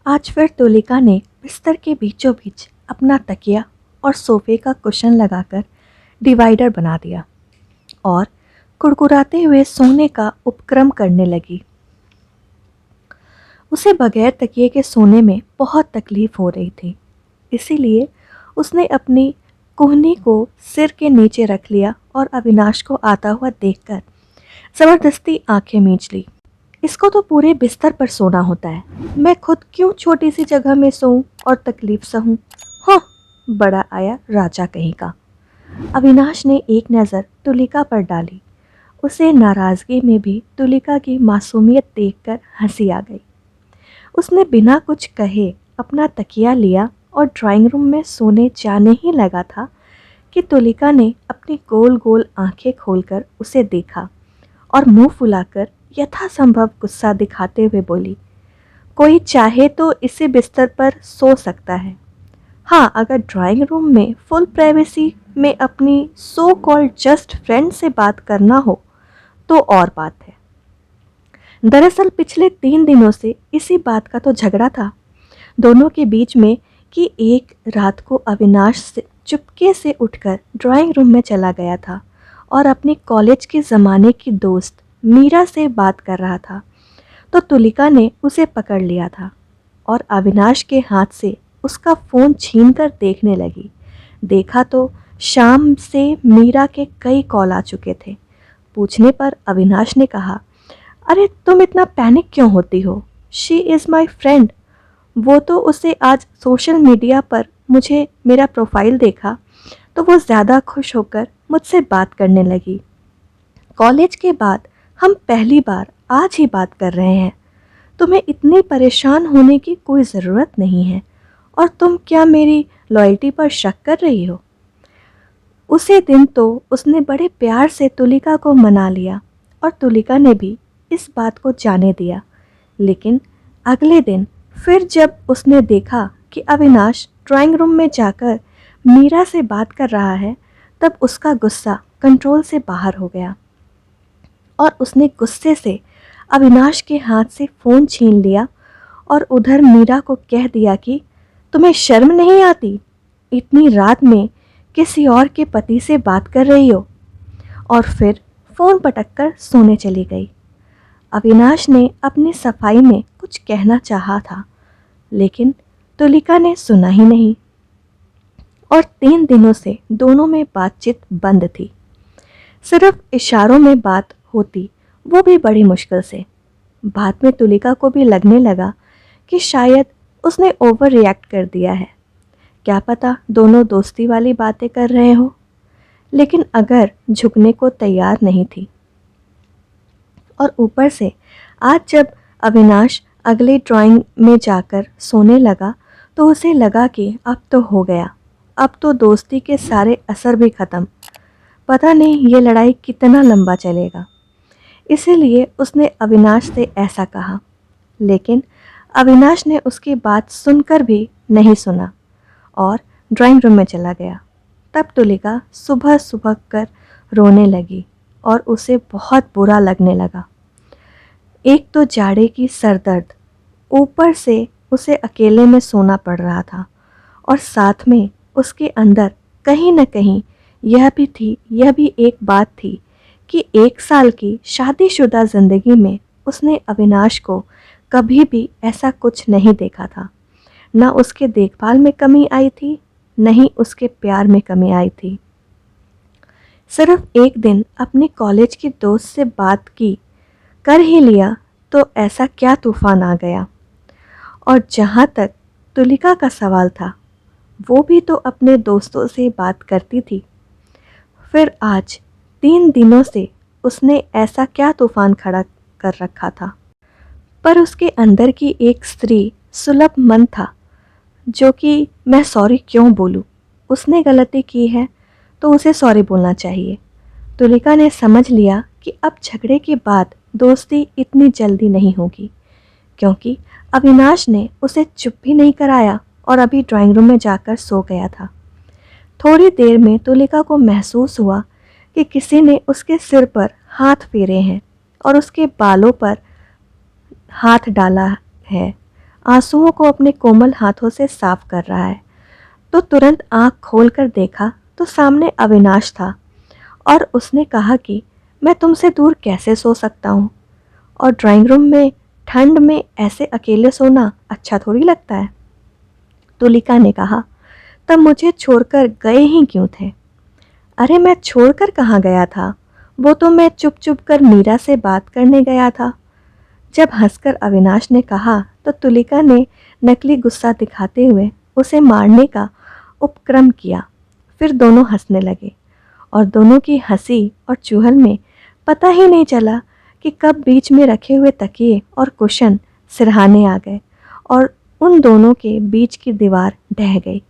आज फिर तुलिका ने बिस्तर के बीचों बीच अपना तकिया और सोफे का कुशन लगाकर डिवाइडर बना दिया और कुड़कुड़ाते हुए सोने का उपक्रम करने लगी। उसे बगैर तकिए के सोने में बहुत तकलीफ हो रही थी, इसीलिए उसने अपनी कोहनी को सिर के नीचे रख लिया और अविनाश को आता हुआ देखकर जबरदस्ती आंखें मींच ली। इसको तो पूरे बिस्तर पर सोना होता है, मैं खुद क्यों छोटी सी जगह में सोऊं और तकलीफ सहूं। हाँ, बड़ा आया राजा कहीं का। अविनाश ने एक नज़र तुलिका पर डाली। उसे नाराज़गी में भी तुलिका की मासूमियत देखकर हंसी आ गई। उसने बिना कुछ कहे अपना तकिया लिया और ड्राइंग रूम में सोने जाने ही लगा था कि तुलिका ने अपनी गोल गोल आंखें खोलकर उसे देखा और मुंह फुलाकर यथासंभव गुस्सा दिखाते हुए बोली, कोई चाहे तो इसी बिस्तर पर सो सकता है। हाँ, अगर ड्राइंग रूम में फुल प्राइवेसी में अपनी सो कॉल्ड जस्ट फ्रेंड से बात करना हो तो और बात है। दरअसल पिछले 3 दिनों से इसी बात का तो झगड़ा था दोनों के बीच में कि एक रात को अविनाश से चुपके से उठकर ड्राइंग रूम में चला गया था और अपनी कॉलेज के ज़माने की दोस्त मीरा से बात कर रहा था, तो तुलिका ने उसे पकड़ लिया था और अविनाश के हाथ से उसका फ़ोन छीनकर देखने लगी। देखा तो शाम से मीरा के कई कॉल आ चुके थे। पूछने पर अविनाश ने कहा, अरे तुम इतना पैनिक क्यों होती हो? She is my friend. वो तो उसे आज सोशल मीडिया पर मुझे मेरा प्रोफाइल देखा तो वो ज़्यादा खुश होकर मुझसे बात करने लगी। कॉलेज के बाद हम पहली बार आज ही बात कर रहे हैं। तुम्हें इतनी परेशान होने की कोई ज़रूरत नहीं है और तुम क्या मेरी लॉयल्टी पर शक कर रही हो? उसी दिन तो उसने बड़े प्यार से तुलिका को मना लिया और तुलिका ने भी इस बात को जाने दिया। लेकिन अगले दिन फिर जब उसने देखा कि अविनाश ड्राइंग रूम में जाकर मीरा से बात कर रहा है, तब उसका गुस्सा कंट्रोल से बाहर हो गया और उसने गुस्से से अविनाश के हाथ से फ़ोन छीन लिया और उधर मीरा को कह दिया कि तुम्हें शर्म नहीं आती? इतनी रात में किसी और के पति से बात कर रही हो? और फिर फ़ोन पटककर सोने चली गई। अविनाश ने अपनी सफाई में कुछ कहना चाहा था, लेकिन तुलिका ने सुना ही नहीं और 3 दिनों से दोनों में बातचीत बंद थी। सिर्फ इशारों में बात होती, वो भी बड़ी मुश्किल से। बाद में तुलिका को भी लगने लगा कि शायद उसने ओवर रिएक्ट कर दिया है। क्या पता दोनों दोस्ती वाली बातें कर रहे हो, लेकिन अगर झुकने को तैयार नहीं थी। और ऊपर से आज जब अविनाश अगले ड्राइंग में जाकर सोने लगा तो उसे लगा कि अब तो हो गया, अब तो दोस्ती के सारे असर भी ख़त्म। पता नहीं ये लड़ाई कितना लंबा चलेगा। इसीलिए उसने अविनाश से ऐसा कहा, लेकिन अविनाश ने उसकी बात सुनकर भी नहीं सुना और ड्राइंग रूम में चला गया। तब तुलिका सुबह सुबह कर रोने लगी और उसे बहुत बुरा लगने लगा। एक तो जाड़े की सरदर्द, ऊपर से उसे अकेले में सोना पड़ रहा था और साथ में उसके अंदर कहीं न कहीं यह भी एक बात थी कि 1 साल की शादीशुदा ज़िंदगी में उसने अविनाश को कभी भी ऐसा कुछ नहीं देखा था। न उसके देखभाल में कमी आई थी, न ही उसके प्यार में कमी आई थी। सिर्फ एक दिन अपने कॉलेज की दोस्त से बात की कर ही लिया तो ऐसा क्या तूफान आ गया। और जहाँ तक तुलिका का सवाल था, वो भी तो अपने दोस्तों से बात करती थी। फिर आज 3 दिनों से उसने ऐसा क्या तूफान खड़ा कर रखा था? पर उसके अंदर की एक स्त्री सुलभ मन था जो कि मैं सॉरी क्यों बोलूं, उसने गलती की है तो उसे सॉरी बोलना चाहिए। तुलिका ने समझ लिया कि अब झगड़े के बाद दोस्ती इतनी जल्दी नहीं होगी, क्योंकि अविनाश ने उसे चुप भी नहीं कराया और अभी ड्राइंग रूम में जाकर सो गया था। थोड़ी देर में तुलिका को महसूस हुआ कि किसी ने उसके सिर पर हाथ फेरे हैं और उसके बालों पर हाथ डाला है। आंसुओं को अपने कोमल हाथों से साफ कर रहा है। तो तुरंत आंख खोलकर देखा तो सामने अविनाश था और उसने कहा कि मैं तुमसे दूर कैसे सो सकता हूँ, और ड्राइंग रूम में ठंड में ऐसे अकेले सोना अच्छा थोड़ी लगता है। तुलिका ने कहा, तब मुझे छोड़कर गए ही क्यों थे? अरे मैं छोड़कर कहाँ गया था, वो तो मैं चुप चुप कर मीरा से बात करने गया था। जब हंसकर अविनाश ने कहा तो तुलिका ने नकली गुस्सा दिखाते हुए उसे मारने का उपक्रम किया। फिर दोनों हंसने लगे और दोनों की हंसी और चुहल में पता ही नहीं चला कि कब बीच में रखे हुए तकिए और कुशन सिरहाने आ गए और उन दोनों के बीच की दीवार ढह गई।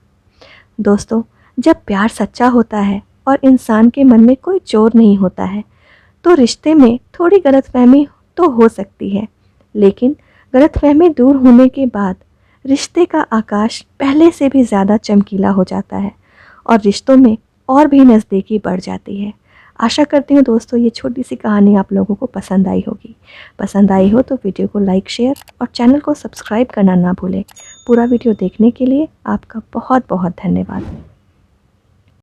दोस्तों, जब प्यार सच्चा होता है और इंसान के मन में कोई चोर नहीं होता है तो रिश्ते में थोड़ी गलतफहमी तो हो सकती है, लेकिन गलतफहमी दूर होने के बाद रिश्ते का आकाश पहले से भी ज़्यादा चमकीला हो जाता है और रिश्तों में और भी नज़दीकी बढ़ जाती है। आशा करती हूँ दोस्तों ये छोटी सी कहानी आप लोगों को पसंद आई होगी। पसंद आई हो तो वीडियो को लाइक, शेयर और चैनल को सब्सक्राइब करना ना भूलें। पूरा वीडियो देखने के लिए आपका बहुत बहुत धन्यवाद।